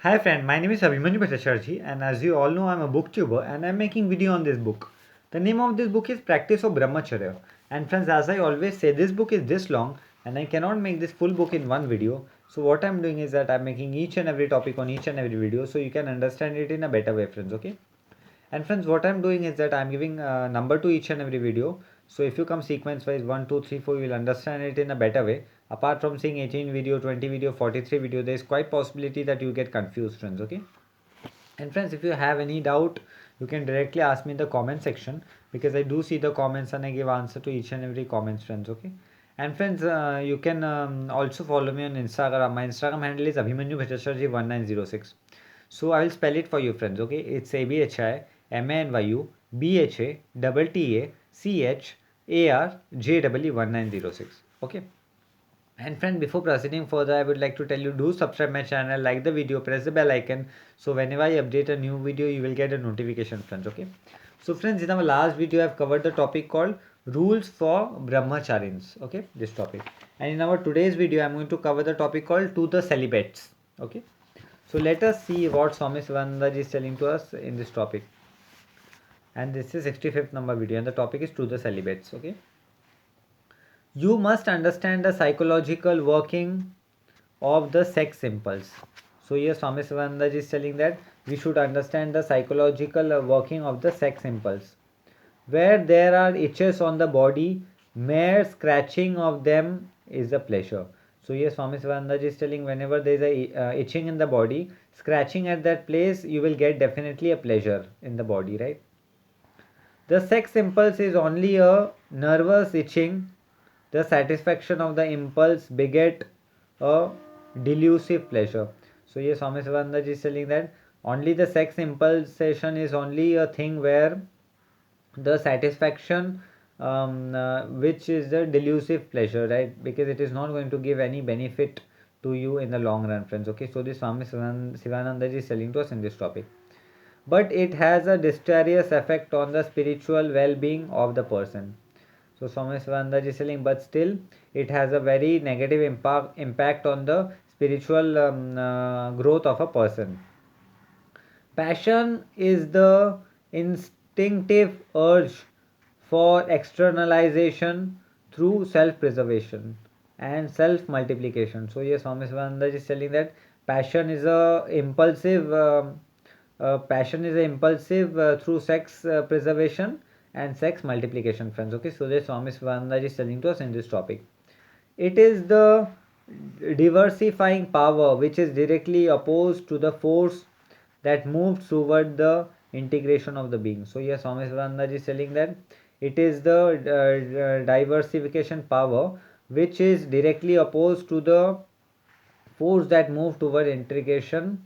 Hi friend, my name is Abhimanyu Bhattacharjee and as you all know I'm a booktuber and I'm making video on this book. The name of this book is Practice of Brahmacharya. And friends, as I always say, this book is this long and I cannot make this full book in one video. So what I'm doing is that I'm making each and every topic on each and every video so you can understand it in a better way, friends. Okay. And friends, what I'm doing is that I'm giving a number to each and every video. So if you come sequence wise 1, 2, 3, 4, you will understand it in a better way. Apart from seeing 18 video, 20 video, 43 video, there is quite possibility that you get confused, friends. Okay. And friends, if you have any doubt, you can directly ask me in the comment section because I do see the comments and I give answer to each and every comments, friends. Okay. And friends, you can also follow me on Instagram. My Instagram handle is Abhimanyu Bhattacharjee 1906. So I will spell it for you, friends. Okay, it's ABHIMANYU BHATTACHARJE 1906. Okay. And friend, before proceeding further, I would like to tell you do subscribe my channel, like the video, press the bell icon. So whenever I update a new video, you will get a notification, friends. Okay. So friends, in our last video, I have covered the topic called rules for brahmacharins. Okay, this topic. And in our today's video, I'm going to cover the topic called to the celibates. Okay. So let us see what Swami Sivananda is telling to us in this topic. And this is 65th number video and the topic is to the celibates. Okay. You must understand the psychological working of the sex impulse. So here Swami Sivananda is telling that we should understand the psychological working of the sex impulse. Where there are itches on the body, mere scratching of them is a pleasure. So here Swami Sivananda is telling whenever there is a itching in the body, scratching at that place, you will get definitely a pleasure in the body, right? The sex impulse is only a nervous itching. The satisfaction of the impulse beget a delusive pleasure. So yes, Swami Sivananda is telling that only the sex impulsation is only a thing where the satisfaction which is the delusive pleasure, right? Because it is not going to give any benefit to you in the long run, friends. Okay, so this Swami Sivananda is telling to us in this topic, but it has a deleterious effect on the spiritual well-being of the person. So Swami Sivananda is telling, but still it has a very negative impact on the spiritual growth of a person. Passion is the instinctive urge for externalization through self-preservation and self-multiplication. So yes, Swami Sivananda is telling that passion is a impulsive through sex preservation and sex multiplication, friends. Okay, so this Swami Sivananda is telling to us in this topic. It is the diversifying power which is directly opposed to the force that moves toward the integration of the being. So yes, Swami Sivananda is telling that it is the diversification power which is directly opposed to the force that move toward integration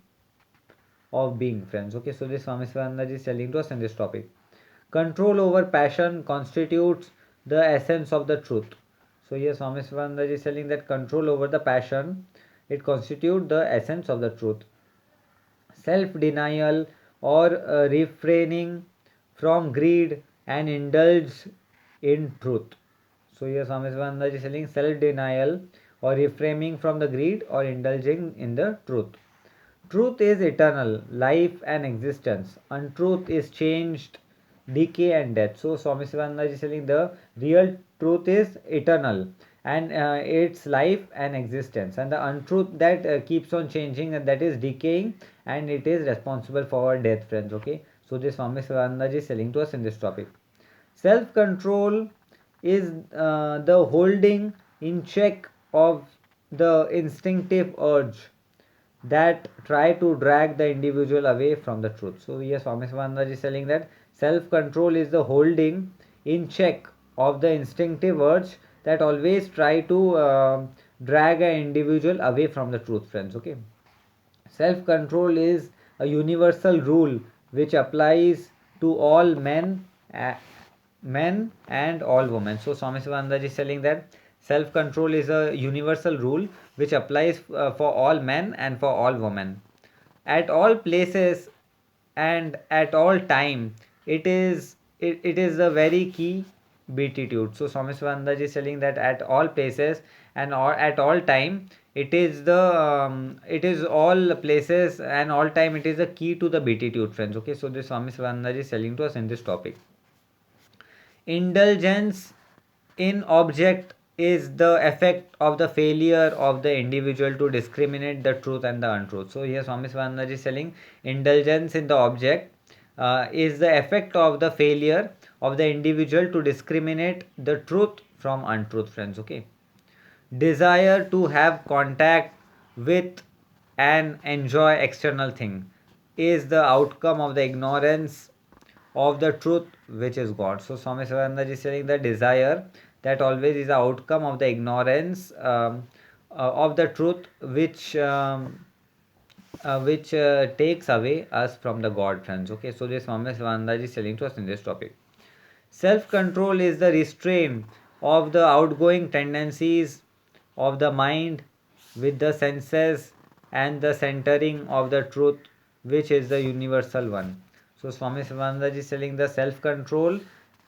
of being, friends. Okay, so this Swami Sivananda is telling to us in this topic. Control over passion constitutes the essence of the truth. So here Swami Sivananda is telling that control over the passion, it constitutes the essence of the truth. Self-denial or refraining from greed and indulge in truth. So here Swami Sivananda is telling self-denial or refraining from the greed or indulging in the truth. Truth is eternal, life and existence. Untruth is changed, decay and death. So Swami Sivananda is telling the real truth is eternal and its life and existence, and the untruth that keeps on changing and that is decaying and it is responsible for our death, friends. Okay, so this Swami Sivananda is telling to us in this topic. Self control is the holding in check of the instinctive urge that try to drag the individual away from the truth. So yes, Swami Sivananda is telling that self-control is the holding in check of the instinctive urge that always try to drag an individual away from the truth, friends. Okay, self-control is a universal rule which applies to all men and all women. So Swami Sivananda is telling that self-control is a universal rule which applies for all men and for all women. At all places and at all time, it is a very key beatitude. So Swami Sivananda is telling that at all places and at all time, it is all places and all time it is the key to the beatitude, friends. Okay, so this Swami Sivananda is telling to us in this topic. Indulgence in object is the effect of the failure of the individual to discriminate the truth and the untruth. So here Swami Sivananda is telling indulgence in the object is the effect of the failure of the individual to discriminate the truth from untruth, friends. Okay, desire to have contact with and enjoy external thing is the outcome of the ignorance of the truth which is God. So Swami Sivananda is saying the desire that always is the outcome of the ignorance of the truth which takes away us from the God, friends. Okay, so this Swami Sivananda is telling to us in this topic. Self control is the restraint of the outgoing tendencies of the mind with the senses and the centering of the truth, which is the universal one. So, Swami Sivananda is telling the self control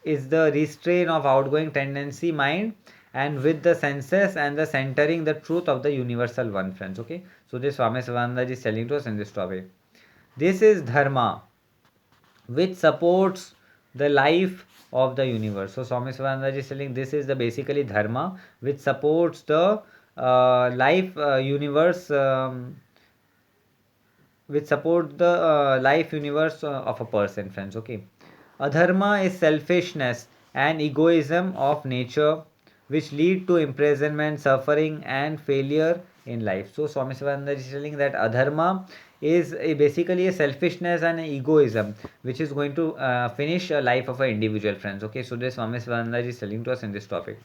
is the restraint of outgoing tendency mind and with the senses and the centering the truth of the universal one, friends. Okay, so this Swami Sivananda is telling to us in this topic. This is dharma which supports the life of the universe. So Swami Sivananda is telling this is the basically dharma which supports the life universe, which support the life universe of a person, friends. Okay, adharma is selfishness and egoism of nature which lead to imprisonment, suffering and failure in life. So Swami Sivananda is telling that adharma is basically a selfishness and egoism which is going to finish a life of an individual, friends. Okay, so this Swami Sivananda is telling to us in this topic.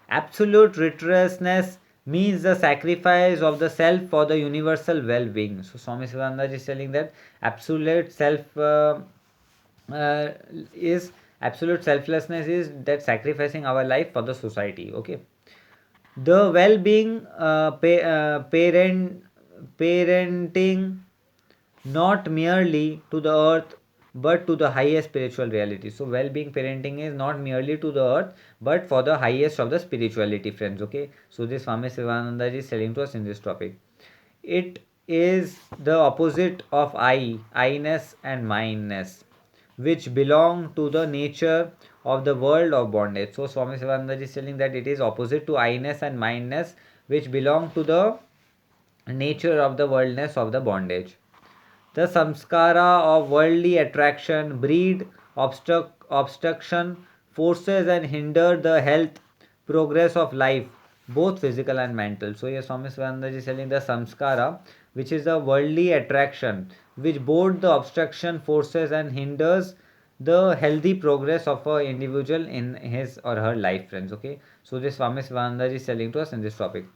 Absolute righteousness means the sacrifice of the self for the universal well-being. So Swami Sivananda is telling that absolute self uh, is absolute selflessness is that sacrificing our life for the society. Okay, the well-being parenting not merely to the earth but to the highest spiritual reality. So well-being parenting is not merely to the earth but for the highest of the spirituality, friends. Okay, so this Swami Sivananda is telling to us in this topic. It is the opposite of I-ness and mindness which belong to the nature of the world of bondage. So Swami Sivananda is telling that it is opposite to I-ness and mindness which belong to the nature of the worldness of the bondage. The samskara of worldly attraction breed obstruction, forces and hinder the health, progress of life, both physical and mental. So here Swami Swananda is telling the samskara, which is the worldly attraction, which both the obstruction, forces and hinders the healthy progress of an individual in his or her life, friends. Okay, so this Swami Swananda is telling to us in this topic.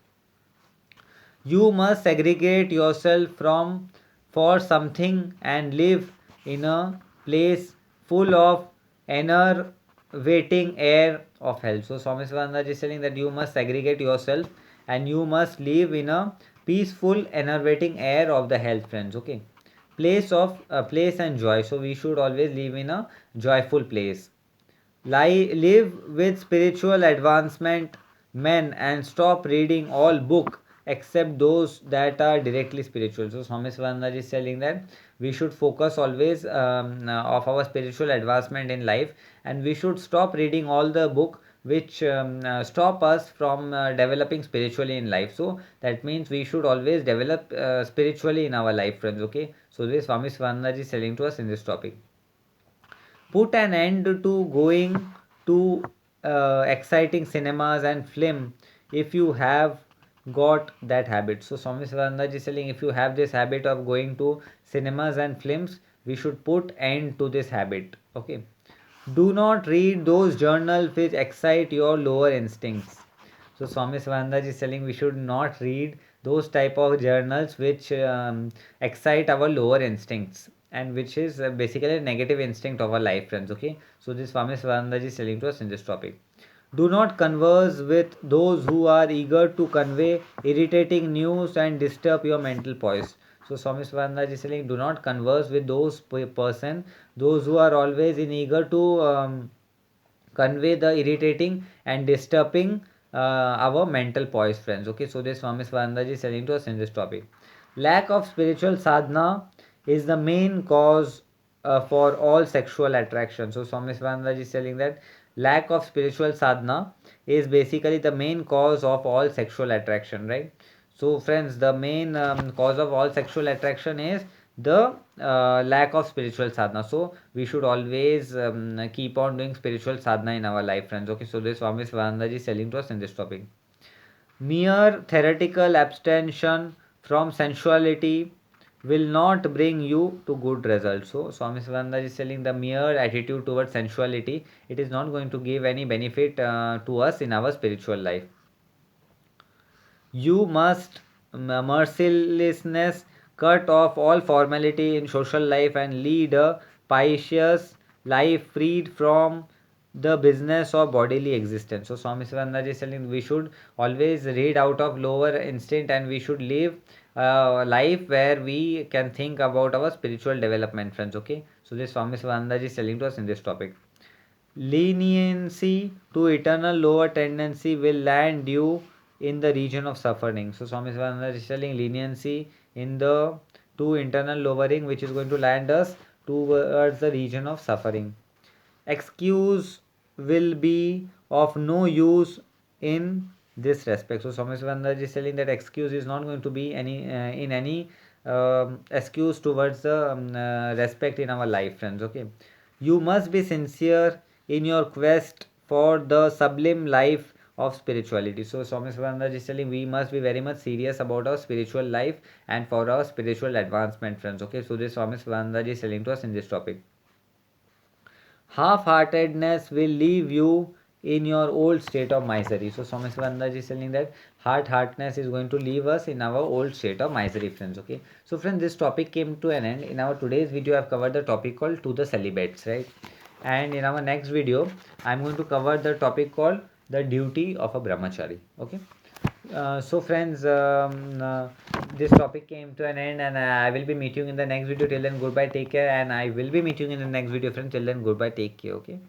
You must segregate yourself from for something and live in a place full of enervating air of health. So Swami Sivananda is telling that you must segregate yourself and you must live in a peaceful, enervating air of the health, friends. Okay, place and joy. So we should always live in a joyful place. Live with spiritual advancement men and stop reading all book except those that are directly spiritual. So Swami Sivananda is telling that we should focus always of our spiritual advancement in life and we should stop reading all the book which stop us from developing spiritually in life. So that means we should always develop spiritually in our life, friends. Okay, so this Swami Sivananda is telling to us in this topic. Put an end to going to exciting cinemas and film if you have got that habit. So Swami Sivananda is telling if you have this habit of going to cinemas and films, we should put end to this habit. Okay. Do not read those journals which excite your lower instincts. So Swami Sivananda is telling we should not read those type of journals which excite our lower instincts and which is basically a negative instinct of our life, friends. Okay, so this Swami Sivananda is telling to us in this topic. Do not converse with those who are eager to convey irritating news and disturb your mental poise. So Swami Sivananda is telling do not converse with those those who are always in eager to convey the irritating and disturbing our mental poise, friends. Okay, so this Swami Swananda ji is telling to us in this topic. Lack of spiritual sadhana is the main cause for all sexual attraction. So Swami Swananda ji is telling that lack of spiritual sadhana is basically the main cause of all sexual attraction, right? So friends, the main cause of all sexual attraction is the lack of spiritual sadhana. So we should always keep on doing spiritual sadhana in our life, friends. Okay, so this Swami Swananda ji is telling to us in this topic. Mere theoretical abstention from sensuality will not bring you to good results. So Swami Sivananda is telling the mere attitude towards sensuality, it is not going to give any benefit to us in our spiritual life. You must mercilessness cut off all formality in social life and lead a pious life freed from the business of bodily existence. So Swami Sivananda is telling we should always read out of lower instinct and we should live a life where we can think about our spiritual development, friends. Okay, so this Swami Sivananda is telling to us in this topic. Leniency to eternal lower tendency will land you in the region of suffering. So Swami Sivananda is telling leniency in the to internal lowering, which is going to land us towards the region of suffering. Excuse will be of no use in this respect. So Swami Sivananda is telling that excuse is not going to be any in any excuse towards the respect in our life, friends. Okay, you must be sincere in your quest for the sublime life of spirituality. So Swami Sivananda is telling we must be very much serious about our spiritual life and for our spiritual advancement, friends. Okay, so this Swami Sivananda is telling to us in this topic. Half-heartedness will leave you in your old state of misery. So Swami Sivananda is telling that half-heartedness is going to leave us in our old state of misery, friends. Okay, so friends, this topic came to an end. In our today's video I've covered the topic called to the celibates, right? And in our next video I'm going to cover the topic called the duty of a brahmachari. Okay, so friends, this topic came to an end and I will be meeting you in the next video. Till then, goodbye, take care, and I will be meeting you in the next video, friends. Till then, goodbye, take care. Okay.